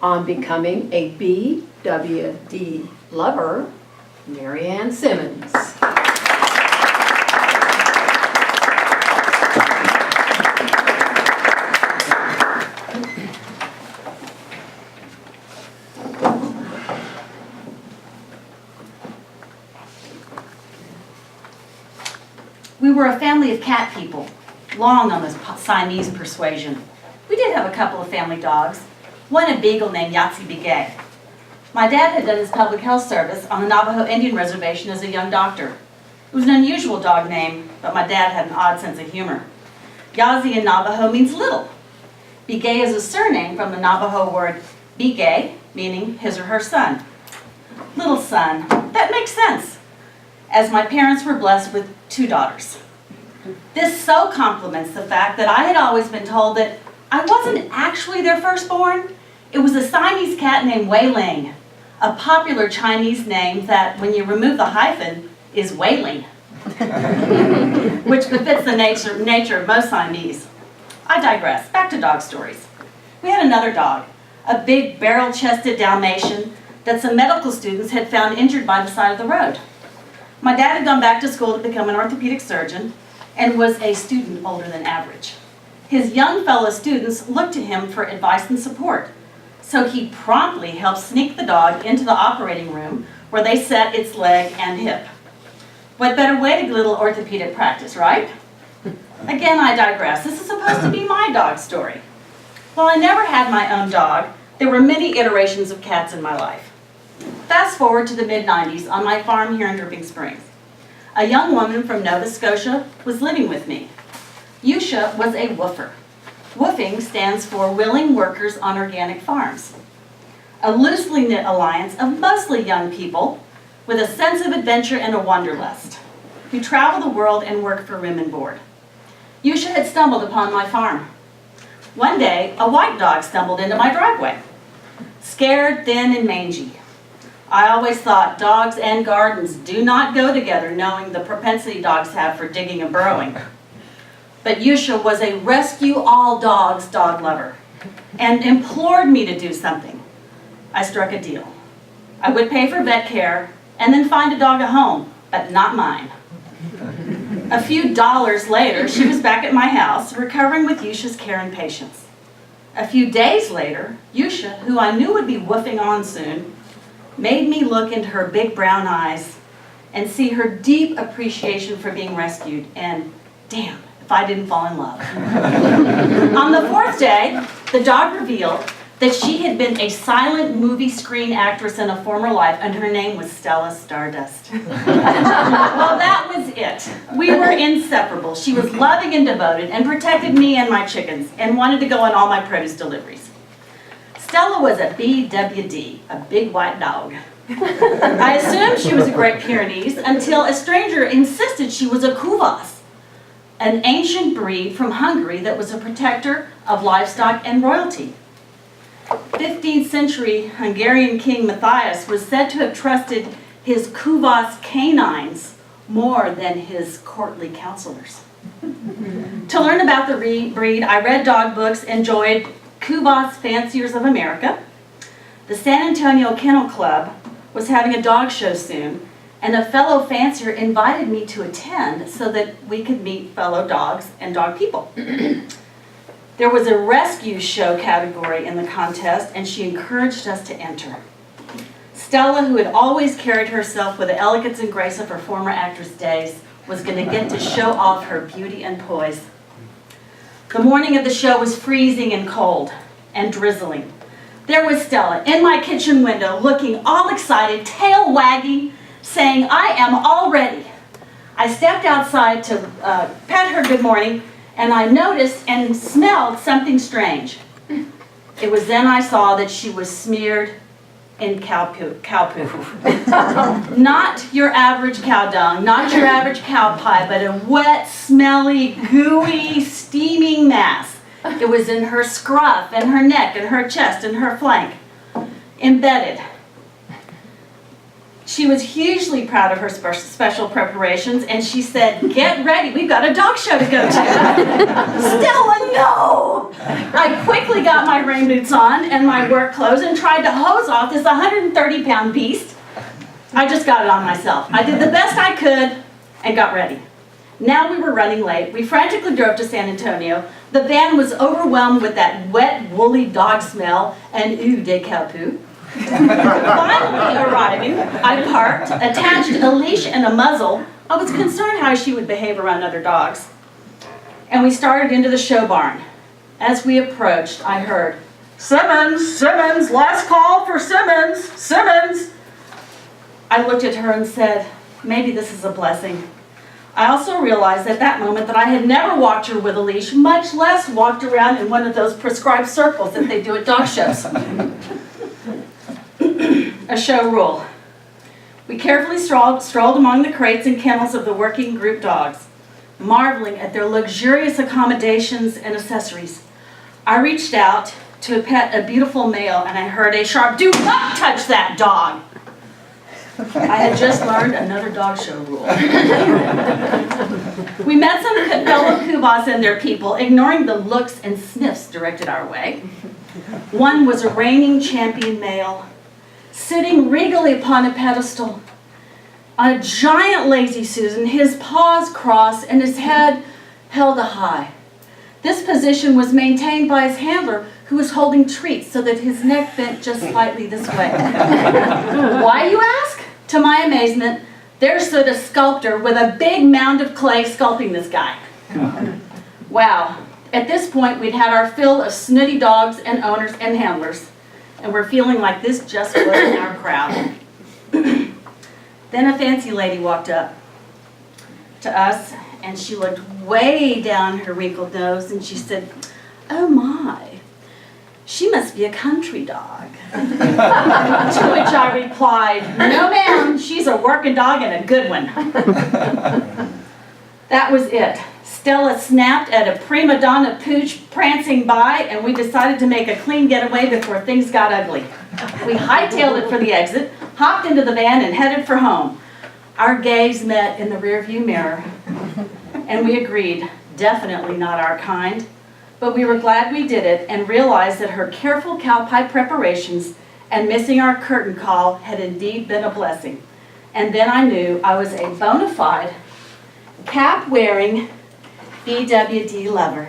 On becoming a BWD lover, Marianne Simmons. We were a family of cat people, long on the Siamese persuasion. We did have a couple of family dogs, one a beagle named Yahtzee Bigay. My dad had done his public health service on the Navajo Indian Reservation as a young doctor. It was an unusual dog name, but my dad had an odd sense of humor. Yahtzee in Navajo means little. Bigay is a surname from the Navajo word Bigay, meaning his or her son. Little son, that makes sense, as my parents were blessed with 2 daughters. This so complements the fact that I had always been told that I wasn't actually their firstborn. It was a Siamese cat named Wei Ling, a popular Chinese name that, when you remove the hyphen, is Wailing, which befits the nature of most Siamese. I digress. Back to dog stories. We had another dog, a big barrel-chested Dalmatian that some medical students had found injured by the side of the road. My dad had gone back to school to become an orthopedic surgeon and was a student older than average. His young fellow students looked to him for advice and support, so he promptly helped sneak the dog into the operating room where they set its leg and hip. What better way to get a little orthopedic practice, right? Again, I digress. This is supposed to be my dog story. While I never had my own dog, there were many iterations of cats in my life. Fast forward to the mid-90s on my farm here in Dripping Springs. A young woman from Nova Scotia was living with me. Yusha was a woofer. Woofing stands for Willing Workers on Organic Farms, a loosely knit alliance of mostly young people with a sense of adventure and a wanderlust, who travel the world and work for room and board. Yusha had stumbled upon my farm. One day, a white dog stumbled into my driveway, scared, thin, and mangy. I always thought dogs and gardens do not go together, knowing the propensity dogs have for digging and burrowing. But Yusha was a rescue all dogs dog lover and implored me to do something. I struck a deal. I would pay for vet care and then find a dog a home, but not mine. A few dollars later, she was back at my house, recovering with Yusha's care and patience. A few days later, Yusha, who I knew would be woofing on soon, made me look into her big brown eyes and see her deep appreciation for being rescued, and damn, if I didn't fall in love. On the 4th day, the dog revealed that she had been a silent movie screen actress in a former life, and her name was Stella Stardust. Well, that was it. We were inseparable. She was loving and devoted and protected me and my chickens and wanted to go on all my produce deliveries. Stella was a BWD, a big white dog. I assumed she was a Great Pyrenees until a stranger insisted she was a Kuvas, an ancient breed from Hungary that was a protector of livestock and royalty. 15th century Hungarian King Matthias was said to have trusted his Kuvas canines more than his courtly counselors. To learn about the breed, I read dog books and joined Kuvas Fanciers of America. The San Antonio Kennel Club was having a dog show soon, and a fellow fancier invited me to attend so that we could meet fellow dogs and dog people. There was a rescue show category in the contest, and she encouraged us to enter. Stella, who had always carried herself with the elegance and grace of her former actress days, was going to get to show off her beauty and poise. The morning of the show was freezing and cold and drizzling. There was Stella in my kitchen window, looking all excited, tail wagging, saying, "I am all ready." I stepped outside to pat her good morning, and I noticed and smelled something strange. It was then I saw that she was smeared in cow poop. Not your average cow dung, not your average cow pie, but a wet, smelly, gooey, steaming mass. It was in her scruff and her neck and her chest and her flank, embedded. She was hugely proud of her special preparations, and she said, "Get ready, we've got a dog show to go to." Stella, no! I quickly got my rain boots on and my work clothes and tried to hose off this 130-pound beast. I just got it on myself. I did the best I could and got ready. Now we were running late. We frantically drove to San Antonio. The van was overwhelmed with that wet, woolly dog smell and eau de cow-poo. Finally arriving, I parked, attached a leash and a muzzle. I was concerned how she would behave around other dogs. And we started into the show barn. As we approached, I heard, "Simmons, Simmons, last call for Simmons, Simmons." I looked at her and said, maybe this is a blessing. I also realized at that moment that I had never walked her with a leash, much less walked around in one of those prescribed circles that they do at dog shows. A show rule. We carefully strolled among the crates and kennels of the working group dogs, marveling at their luxurious accommodations and accessories. I reached out to pet a beautiful male and I heard a sharp, "Do not touch that dog!" I had just learned another dog show rule. We met some fellow Kubas and their people, ignoring the looks and sniffs directed our way. One was a reigning champion male, sitting regally upon a pedestal, a giant lazy Susan, his paws crossed and his head held high. This position was maintained by his handler, who was holding treats so that his neck bent just slightly this way. Why, you ask? To my amazement, there stood a sculptor with a big mound of clay sculpting this guy. Wow. At this point, we'd had our fill of snooty dogs and owners and handlers, and we're feeling like this just wasn't our crowd. Then a fancy lady walked up to us, and she looked way down her wrinkled nose, and she said, "Oh my, she must be a country dog." To which I replied, "No ma'am, she's a working dog and a good one." That was it. Stella snapped at a prima donna pooch prancing by, and we decided to make a clean getaway before things got ugly. We hightailed it for the exit, hopped into the van, and headed for home. Our gaze met in the rearview mirror, and we agreed, definitely not our kind. But we were glad we did it and realized that her careful cow pie preparations and missing our curtain call had indeed been a blessing. And then I knew I was a bona fide, cap-wearing BWD lover.